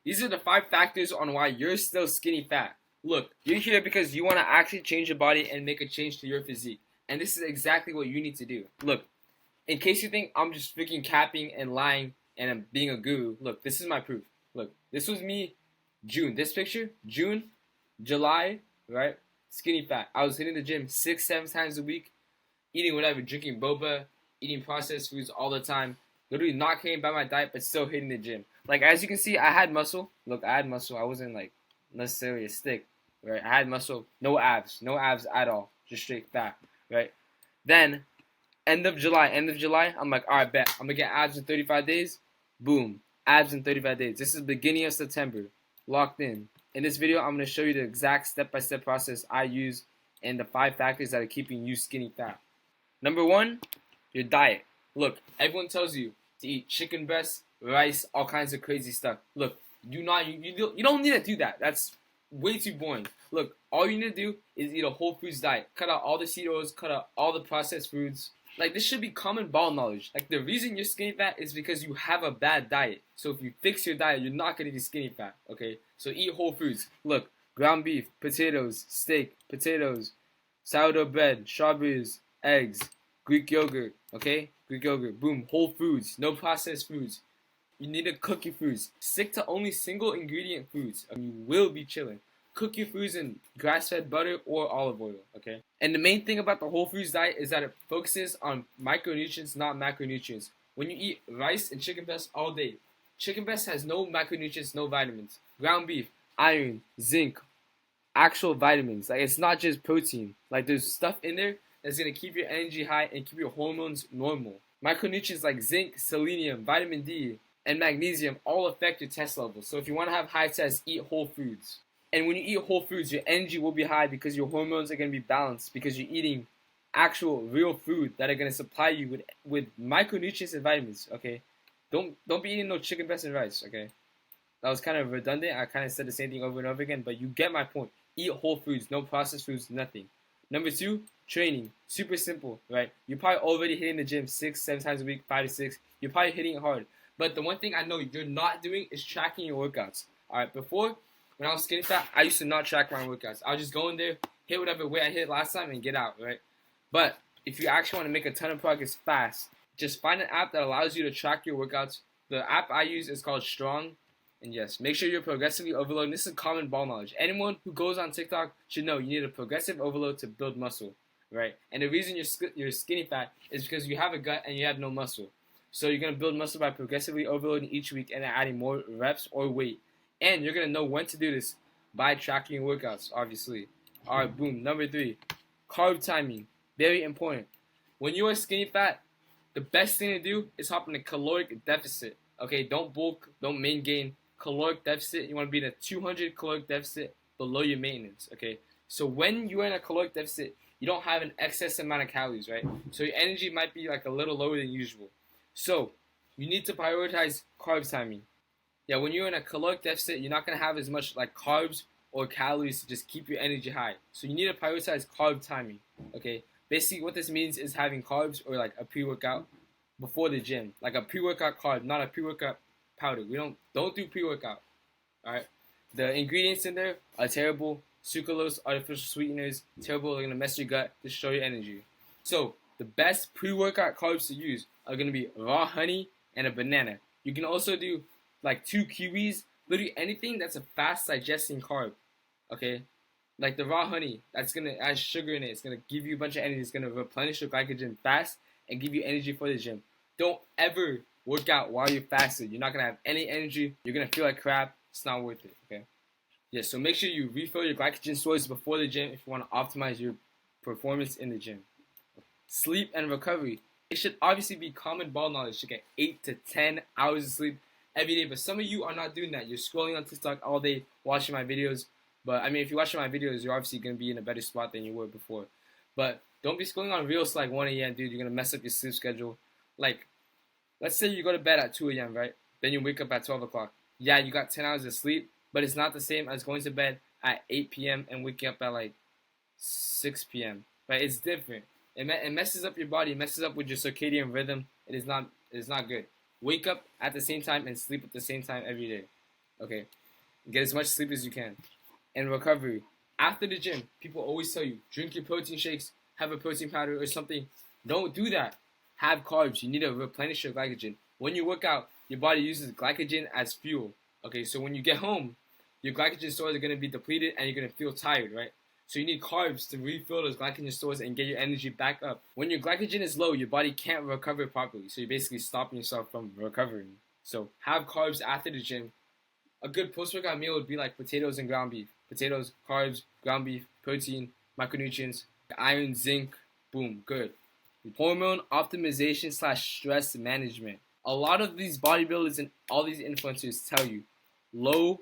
These are the 5 factors on why you're still skinny fat. Look, you're here because you want to actually change your body and make a change to your physique. And this is exactly what you need to do. Look, in case you think I'm just freaking capping and lying and I'm being a guru, look, this is my proof. Look, this was me June. This picture, June, July, right? Skinny fat. I was hitting the gym 6, 7 times a week, eating whatever, drinking boba, eating processed foods all the time, literally not caring about my diet, but still hitting the gym. Like, as you can see, I had muscle. Look, I had muscle. I wasn't, like, necessarily a stick, right? I had muscle, no abs at all, just straight fat, right? Then, end of July, I'm like, all right, bet. I'm going to get abs in 35 days. Boom, abs in 35 days. This is the beginning of September, locked in. In this video, I'm going to show you the exact step-by-step process I use and the 5 factors that are keeping you skinny fat. Number 1, your diet. Look, everyone tells you to eat chicken breast, rice, all kinds of crazy stuff. Look, you don't need to do that. That's way too boring. Look, all you need to do is eat a whole foods diet. Cut out all the seed oils, cut out all the processed foods. Like, this should be common ball knowledge. Like, the reason you're skinny fat is because you have a bad diet. So if you fix your diet, you're not gonna be skinny fat, okay? So eat whole foods. Look, ground beef, potatoes, steak, potatoes, sourdough bread, strawberries, eggs, Greek yogurt, okay? Greek yogurt, boom, whole foods, no processed foods. You need to cook your foods. Stick to only single ingredient foods, and you will be chilling. Cook your foods in grass-fed butter or olive oil, okay? And the main thing about the whole foods diet is that it focuses on micronutrients, not macronutrients. When you eat rice and chicken breast all day, chicken breast has no macronutrients, no vitamins. Ground beef, iron, zinc, actual vitamins. Like, it's not just protein. Like, there's stuff in there that's gonna keep your energy high and keep your hormones normal. Micronutrients like zinc, selenium, vitamin D, and magnesium all affect your test levels. So if you want to have high tests, eat whole foods. And when you eat whole foods, your energy will be high because your hormones are going to be balanced because you're eating actual real food that are going to supply you with micronutrients and vitamins, okay? Don't be eating no chicken breast and rice, okay? That was kind of redundant. I kind of said the same thing over and over again, but you get my point. Eat whole foods, no processed foods, nothing. Number 2, training. Super simple, right? You're probably already hitting the gym 6, 7 times a week, 5 to 6. You're probably hitting it hard. But the one thing I know you're not doing is tracking your workouts. All right, before, when I was skinny fat, I used to not track my workouts. I would just go in there, hit whatever weight I hit last time, and get out, right? But if you actually want to make a ton of progress fast, just find an app that allows you to track your workouts. The app I use is called Strong. And yes, make sure you're progressively overloading. This is common ball knowledge. Anyone who goes on TikTok should know you need a progressive overload to build muscle, right? And the reason you're skinny fat is because you have a gut and you have no muscle. So you're going to build muscle by progressively overloading each week and adding more reps or weight. And you're going to know when to do this by tracking your workouts, obviously. All right, boom. Number 3, carb timing. Very important. When you are skinny fat, the best thing to do is hop in a caloric deficit. Okay, don't bulk, don't main gain. Caloric deficit, you want to be in a 200 caloric deficit below your maintenance, okay? So when you're in a caloric deficit, you don't have an excess amount of calories, right? So your energy might be like a little lower than usual. So you need to prioritize carb timing. Yeah, when you're in a caloric deficit, you're not going to have as much like carbs or calories to just keep your energy high. So you need to prioritize carb timing, okay? Basically what this means is having carbs or like a pre-workout before the gym. Like a pre-workout carb, not a pre-workout powder. We don't do pre-workout. All right. The ingredients in there are terrible. Sucralose, artificial sweeteners, terrible. They're gonna mess your gut, destroy your energy. So the best pre-workout carbs to use are gonna be raw honey and a banana. You can also do like 2 kiwis. Literally anything that's a fast digesting carb. Okay. Like the raw honey, that's gonna add sugar in it. It's gonna give you a bunch of energy. It's gonna replenish your glycogen fast and give you energy for the gym. Don't ever work out while you're fasted. You're not going to have any energy. You're going to feel like crap. It's not worth it, okay? Yeah, so make sure you refill your glycogen stores before the gym if you want to optimize your performance in the gym. Sleep and recovery. It should obviously be common ball knowledge to get 8 to 10 hours of sleep every day, but some of you are not doing that. You're scrolling on TikTok all day watching my videos. But, I mean, if you're watching my videos, you're obviously going to be in a better spot than you were before. But don't be scrolling on Reels like 1 a.m., dude. You're going to mess up your sleep schedule. Like, let's say you go to bed at 2 a.m., right? Then you wake up at 12 o'clock. Yeah, you got 10 hours of sleep, but it's not the same as going to bed at 8 p.m. and waking up at like 6 p.m., right? It's different. It messes up your body. It messes up with your circadian rhythm. It is not good. Wake up at the same time and sleep at the same time every day. Okay, get as much sleep as you can. And recovery. After the gym, people always tell you, drink your protein shakes, have a protein powder or something. Don't do that. Have carbs. You need to replenish your glycogen. When you work out, your body uses glycogen as fuel. Okay, so when you get home, your glycogen stores are going to be depleted and you're going to feel tired, right? So you need carbs to refill those glycogen stores and get your energy back up. When your glycogen is low, your body can't recover properly. So you're basically stopping yourself from recovering. So have carbs after the gym. A good post-workout meal would be like potatoes and ground beef. Potatoes, carbs, ground beef, protein, micronutrients, iron, zinc, boom, good. Hormone optimization / stress management. A lot of these bodybuilders and all these influencers tell you low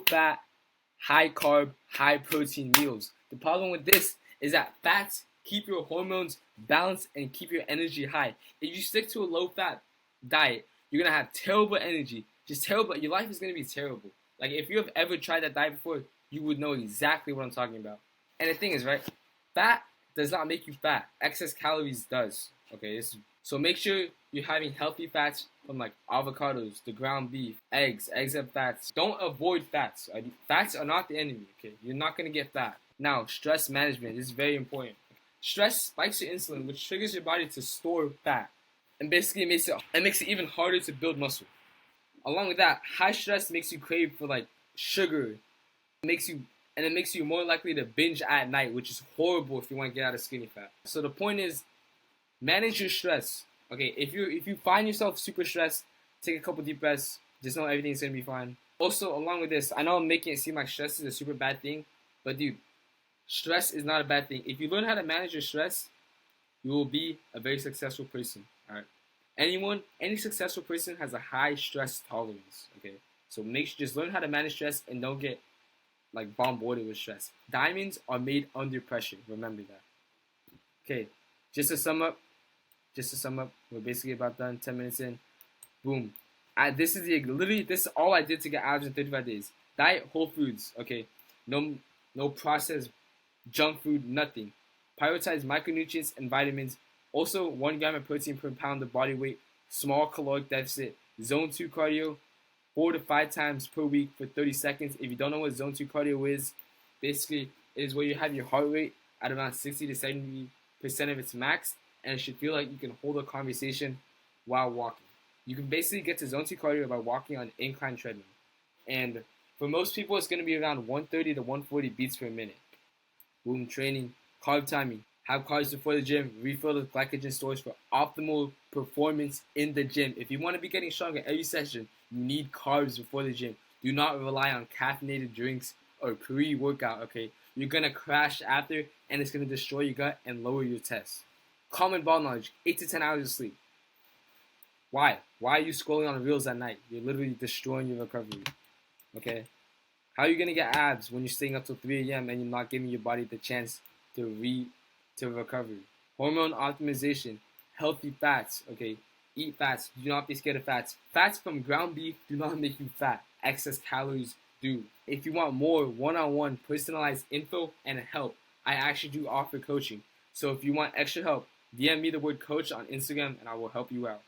fat, high carb, high protein meals. The problem with this is that fats keep your hormones balanced and keep your energy high. If you stick to a low fat diet, you're going to have terrible energy. Just terrible. Your life is going to be terrible. Like, if you have ever tried that diet before, you would know exactly what I'm talking about. And the thing is, right, fat does not make you fat. Excess calories does. Okay, so make sure you're having healthy fats from like avocados, the ground beef, eggs. Eggs have fats. Don't avoid fats. Fats are not the enemy. Okay, you're not gonna get fat. Now, stress management is very important. Stress spikes your insulin, which triggers your body to store fat, and basically makes it even harder to build muscle. Along with that, high stress makes you crave for like sugar. It makes you more likely to binge at night, which is horrible if you want to get out of skinny fat. So the point is, manage your stress. Okay, if you find yourself super stressed, take a couple deep breaths. Just know everything's gonna be fine. Also, along with this, I know I'm making it seem like stress is a super bad thing, but dude, stress is not a bad thing. If you learn how to manage your stress, you will be a very successful person. All right. Any successful person has a high stress tolerance. Okay, so just learn how to manage stress and don't get like bombarded with stress. Diamonds are made under pressure. Remember that. Okay, just to sum up, we're basically about done. 10 minutes in, boom. This is all I did to get abs in 35 days. Diet whole foods. Okay, no processed junk food, nothing. Prioritize micronutrients and vitamins. Also, 1 gram of protein per pound of body weight. Small caloric deficit. Zone 2 cardio. 4 to 5 times per week for 30 seconds. If you don't know what zone 2 cardio is, basically it is where you have your heart rate at around 60 to 70% of its max, and it should feel like you can hold a conversation while walking. You can basically get to zone 2 cardio by walking on an incline treadmill. And for most people, it's going to be around 130 to 140 beats per minute. Boom, training, carb timing. Have carbs before the gym. Refill the glycogen stores for optimal performance in the gym. If you want to be getting stronger every session, you need carbs before the gym. Do not rely on caffeinated drinks or pre-workout, okay? You're going to crash after, and it's going to destroy your gut and lower your tests. Common ball knowledge, 8 to 10 hours of sleep. Why? Why are you scrolling on reels at night? You're literally destroying your recovery, okay? How are you going to get abs when you're staying up till 3 a.m. and you're not giving your body the chance to recovery? Hormone optimization, healthy fats, okay? Eat fats. Do not be scared of fats. Fats from ground beef do not make you fat. Excess calories do. If you want more one-on-one personalized info and help, I actually do offer coaching. So if you want extra help, DM me the word coach on Instagram and I will help you out.